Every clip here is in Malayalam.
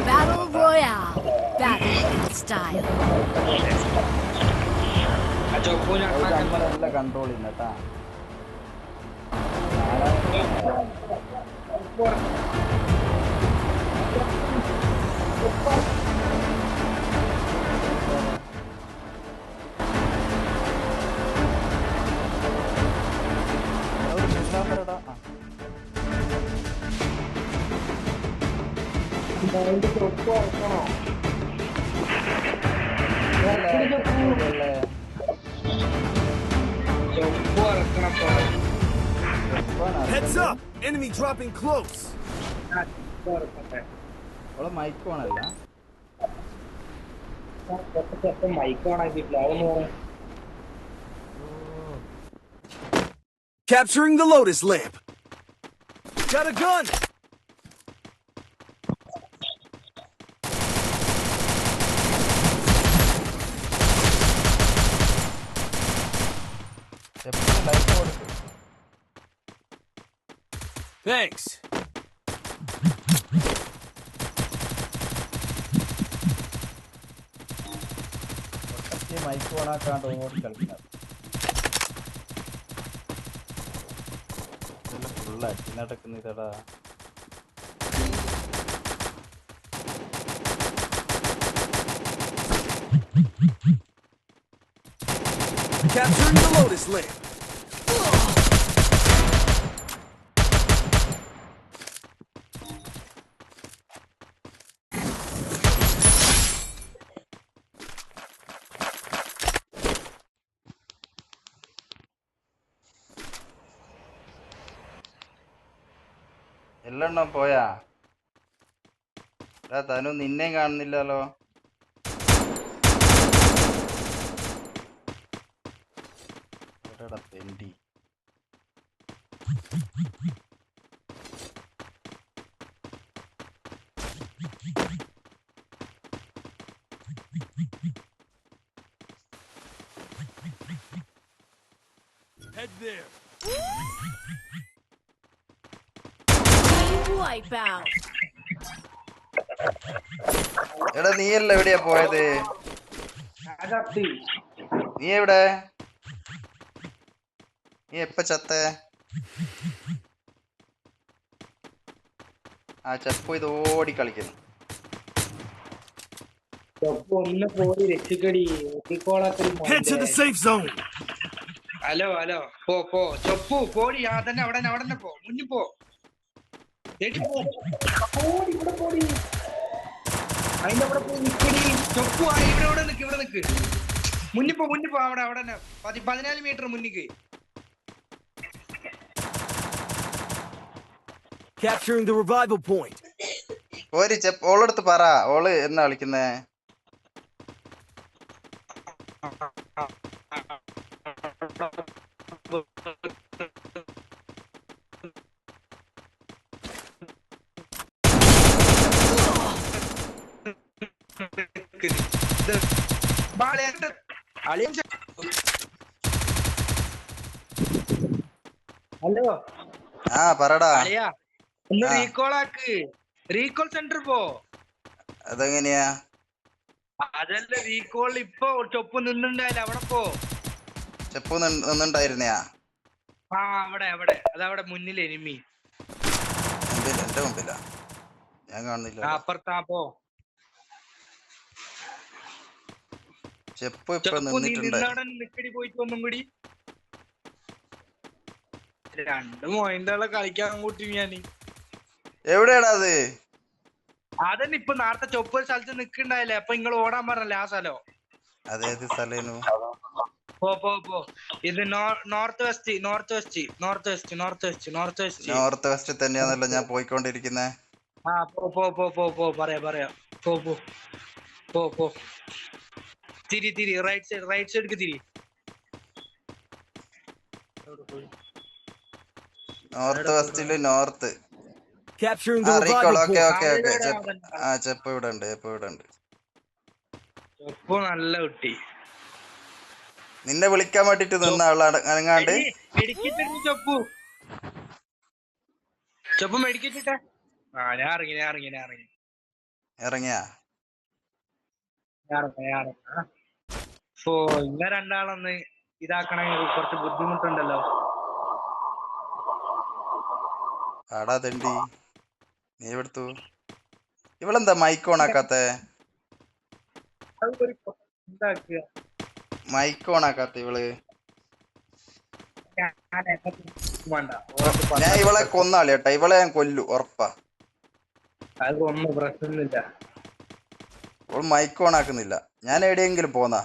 Battle Royale. Battle style. നമ്മളെല്ലാം കൺട്രോൾ ചെയ്യുന്ന കേട്ടാ. Heads up! Enemy dropping close. Mic ഓണല്ല. മൈക്ക് ഓണാക്കിട്ടില്ല. Capturing the Lotus lamp. Got a gun. Thanks. Mic ഓണാക്കാണ്ട് ഓടി കളിക്കുന്നത് ഫുള്ളാക്കി നടക്കുന്ന ഇതടാ. Capturing the Lotus lamp. എല്ലെണ്ണം പോയാ? തനു നിന്നെയും കാണുന്നില്ലല്ലോ. തെണ്ടി Head there. Wipeout. എടാ നീയല്ല എവിടെയാ പോയത്? നീ എവിടെ? നീ എപ്പ ചത്തേ? ആ ചെപ്പു ഇത് ഓടി കളിക്കുന്നു. Head to the safe zone. Hello hello പോ ചൊപ്പു പോടി. തന്നെ അവിടെ തന്നെ പോ. മുന്നിൽ പോ. അതിന്റെ അവിടെ പോയി നിക്കടി. ചൊപ്പു ഇവിടെ നിക്ക്. മുന്നിൽ പോ. അവിടെ 14 metre മുന്നിക്ക്. Capturing the revival point. പോരി ചെപ്പ്. ഓളെടുത്ത് പറ, ഓള് എന്നാ കളിക്കുന്നേ? ഹലോ ആ പറടാ. ഒന്ന് റീകോൾ സെന്റർ പോ. അതെങ്ങനെയാ? അതല്ല റീകോളിൽ ഇപ്പൊ ചൊപ്പ് നിന്നുണ്ടായില്ല, അവിടെ പോ. ചെപ്പു നിന്നുണ്ടായിരുന്നയാ? ആ അവിടെ അതവിടെ മുന്നിൽ എനിമി. എന്റെ മുമ്പിലാ, ഞാൻ കാണുന്നില്ല. അപ്പുറത്താ പോ. ചെപ്പു ഇപ്പൊ നിന്നിട്ടുണ്ട്. നിക്കടി പോയിട്ട് ഒന്നും കൂടി 2 പോയിന്റുകളെ കളിക്കാൻ കൂട്ടി ഞാൻ. എവിടെയാടാ അത്? അതന്നെ ഇപ്പൊ നേരത്തെ ചൊപ്പ് സ്ഥലത്ത് നിക്കണ്ടായില്ലേ, അപ്പൊ നിങ്ങൾ ഓടാൻ പറഞ്ഞല്ലേ ആ സ്ഥലം. അതേത് സ്ഥലേനു? പോ. ഇത് നോർത്ത് വെസ്റ്റ് തന്നെയാണല്ലോ ഞാൻ പോയിക്കൊണ്ടിരിക്കുന്നേ. ആ പോ പറയാ പോ. തിരി റൈറ്റ് സൈഡ് തിരി. നോർത്ത് വെസ്റ്റില് north. Capturing the revival point. Okay. ചെപ്പ് ഇവിടെ ഉണ്ട്. ചൊപ്പ് നല്ല കുട്ടി. നിന്നെ വിളിക്കാൻ വേണ്ടിട്ട് നിന്ന ആളാണ് അനങ്ങാണ്ട്. ചൊപ്പു ചെപ്പ് മേടിക്കിട്ടെ. ഞാൻ ഇറങ്ങി. ഇറങ്ങിയാ ഓ ഇന്ന രണ്ടാളൊന്ന് ഇതാക്കണമെങ്കിൽ കുറച്ച് ബുദ്ധിമുട്ടുണ്ടല്ലോ. ആടാ തെണ്ടി നീ എടുത്തു. ഇവളെന്താ മൈക്ക് ഓൺ ആക്കാത്തെ? എന്താക്കുക മൈക്ക് ഓൺ ആക്കാത്ത ഇവള്? വേണ്ട ഞാൻ ഇവളെ കൊന്നാളി കേട്ടാ, ഇവളെ ഞാൻ കൊല്ലു ഉറപ്പാ. അത് ഒന്നും പ്രശ്നമൊന്നുമില്ല. അവൾ മൈക്ക് ഓൺ ആക്കുന്നില്ല. ഞാൻ എവിടെയെങ്കിലും പോന്നാ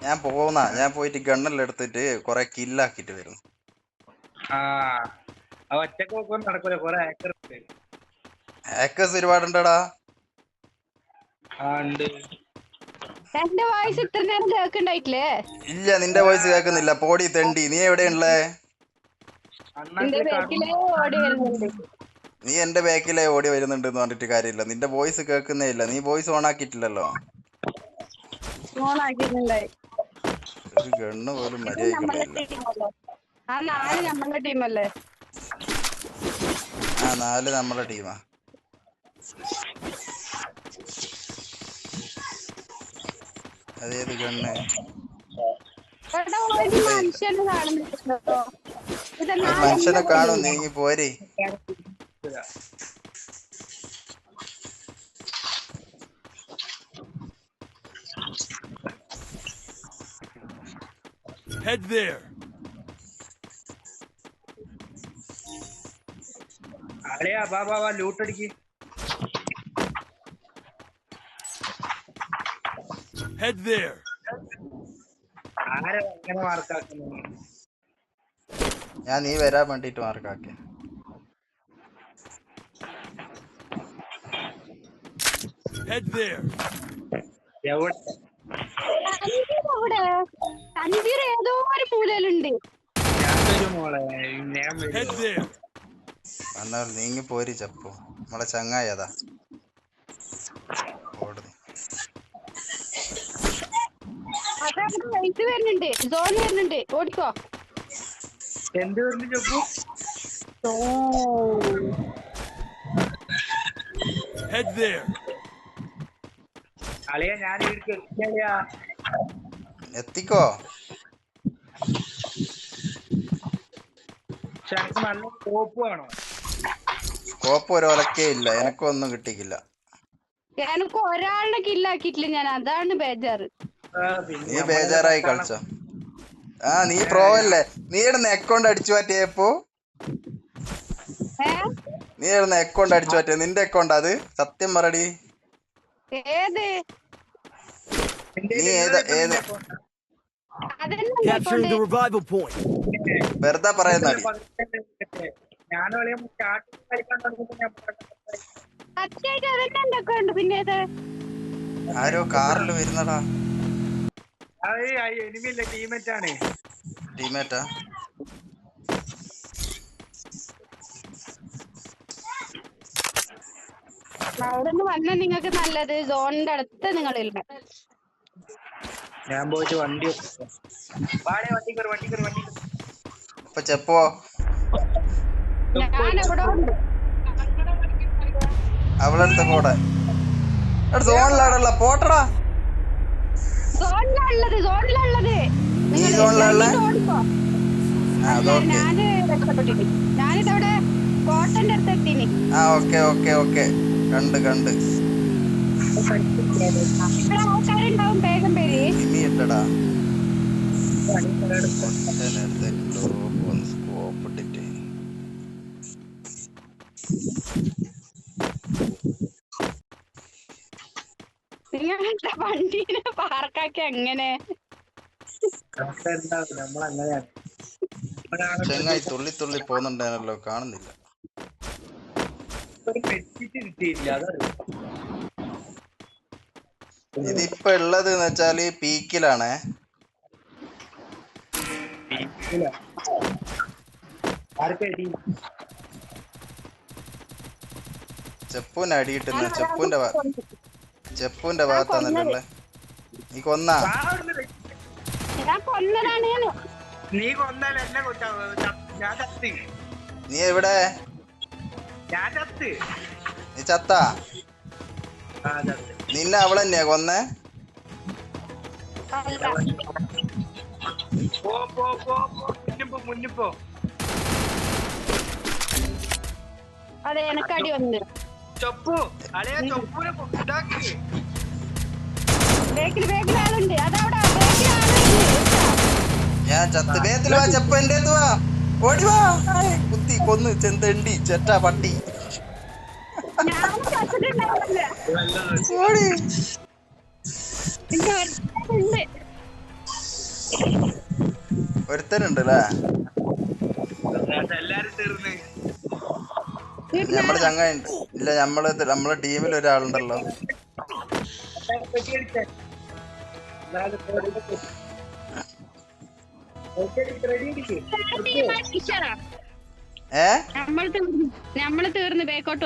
ഞാൻ പോയിട്ട് ഗണ്ണെല്ലാം എടുത്തിട്ട് കൊറേ കില്ലാക്കിട്ട് വരുന്നു. ഒറ്റക്ക് നോക്കാൻ നടക്കൂല, കൊറേ ആക്കർ ഹാക്കേഴ്സ് ഒരുപാടുണ്ടടാ. ഉണ്ട്. എന്റെ വോയിസ് ഇത്ര നേരം കേൾക്കണ്ടായിട്ടില്ലേ? ഇല്ല, നിന്റെ വോയിസ് കേൾക്കുന്നില്ല. പോടി തെണ്ടി, നീ എവിടെയുള്ളേ? എന്റെ ബാക്കിലേ ഓടി വരുന്നുണ്ട്. നീ എന്റെ ബാക്കിലെ ഓടി വരുന്നുണ്ട് എന്ന് പറഞ്ഞിട്ട് കാര്യമില്ല. നിന്റെ വോയിസ് കേൾക്കുന്നേ ഇല്ല. നീ വോയിസ് ഓൺ ആക്കിയിട്ടില്ലല്ലോ. ഓണാക്കിയിട്ടുണ്ടായി. ഒരു ഗണ്ണ് പോലും മര്യാദക്കുണ്ടായില്ല. ആ 4 നമ്മളുടെ ടീമല്ലേ? ആ 4 നമ്മളെ ടീമാ. അതേത് ഗണ്ണ്? മനുഷ്യനെ കാണുന്നുണ്ടോ? മനുഷ്യനെ കാണും, നീങ്ങി പോരെ. Head there. അളിയാ ബാബാ ലൂട്ടടിക്ക്. Head there. ആരെ എങ്ങനെ മാർക്കാക്കുന്നു? ഞാൻ നീ വരാൻ വേണ്ടിട്ട് മാർക്കാക്കി. Head there. തൻവീർ ഏതോ ഒരു മൂലയിലുണ്ട്. Head there. എന്നാൽ നീങ്ങി പോരി ചപ്പു. നമ്മളെ ചങ്ങായി അതാ ഓടുന്നു. ഇത് വരുന്നുണ്ട്, സോൺ വരുന്നുണ്ട്, ഓടിക്കോ. എന്ത് വരുന്നു ചപ്പു? Head there. അളിയാ ഞാൻ ഇടിക്കലിയാ. എത്തിക്കോ. എനിക്ക് നല്ല സ്കോപ്പ് വേണോ? സ്കോപ്പ് ഒരു ഒലക്കേ ഇല്ല. എനക്കൊന്നും കിട്ടിക്കില്ല. എനിക്ക് ഒരാളുടെ കില്ലാക്കിയിട്ടില്ല ഞാൻ, അതാണ് ബേജാറ്. നീ ബേജാറായി കളിച്ചോ. നീ പ്രോ അല്ലേ? നീ ഇടുന്ന അക്കൗണ്ട് അടിച്ചു മാറ്റിയപ്പോ നീ ഇടുന്ന അക്കൗണ്ട് അടിച്ചു മാറ്റിയ നിന്റെ അക്കൗണ്ട് അത്? സത്യം പറടി. ഏത് നീ ഏത് Capturing the revival point. വെറുതെ പറയുന്നടി. ആരോ കാറിൽ വരുന്നടാ. എനിമില്ല, ടീമേറ്റ് ആണ്. ടീമേറ്റാ? അവിടെ നിന്ന് വന്നാൽ നിങ്ങൾക്ക് നല്ലത്. സോണിന്റെ അടുത്ത് നിങ്ങളില്ല. ഞാൻ പോയിട്ട് വണ്ടി അപ്പൊ ചെപ്പോ ഞാൻ എവിടെ ഉണ്ട്? അവളടുത്ത കൂടെ സോണിലാടല്ല പോട്ടടാ. സോണിലുള്ളത് നീ സോണിലുള്ള? ഞാന് രക്ഷപ്പെട്ടിട്ട് ഞാനിതവിടെ കോട്ടന്റെ അടുത്ത് എത്തിന്. ഓക്കെ കണ്ട് ഇവിടെ ആൾക്കാരുണ്ടാവും, വേഗം പേര്. ഇനി ഇല്ലടാ. സ്കോപ്പ് ഇട്ടിട്ട് നിങ്ങളുടെ വണ്ടീനെ പാർക്കാക്കി എങ്ങനെ? നമ്മളങ്ങനെയാണ്. ചെങ്ങായി തുള്ളി പോകുന്നുണ്ടായിരുന്നല്ലോ, കാണുന്നില്ല. കിട്ടിയില്ല. ഇതിപ്പോ ഉള്ളത് എന്ന് വെച്ചാല് പീക്കിലാണേ. ചെപ്പൂന് അടിയിട്ടുന്ന ചെപ്പൂന്റെ ഭാഗത്താണല്ലേ. നീ കൊന്നാ? ഞാൻ കൊന്നതാണ്. നീ കൊന്നാൽ എന്നെ ഞാൻ ചത്ത്. നീ എവിടെ? ഞാൻ ചത്ത്. നീ ചത്താ? ആ ചത്ത്. നിന്നെ അവളെന്നെയാ കൊന്നേ? പോ പോ പോ പോ. മുന്നിപ്പോ അതെ എനക്കടി വന്ന് ചൊപ്പു അളിയാ ചൊപ്പൂനെ ഇതാക്കി. ബേക്കിൽ ആളുണ്ട്. അതവിടെ ബേക്കിൽ ആളുണ്ട്. ഞാൻ ചത്ത്. വേഗത്തിൽ വാ ചെപ്പ, എന്റെ അടുത്ത് വാ, ഓടി വാ. കുത്തി കൊന്ന് ചെന്തണ്ടി ചെറ്റ പട്ടി. ഞാൻ ചത്തിട്ടുണ്ടാവില്ല. ഓടി. പിന്നെ ഒരുത്തനുണ്ട്. ഒരുത്തനുണ്ടല്ലേ? എല്ലാരും തീർന്ന്. നമ്മുടെ ചങ്ങായിണ്ട്. ഇല്ല, നമ്മളെ ടീമിൽ ഒരാളുണ്ടല്ലോ. നമ്മള് തീർന്ന് ബേക്കോട്ട്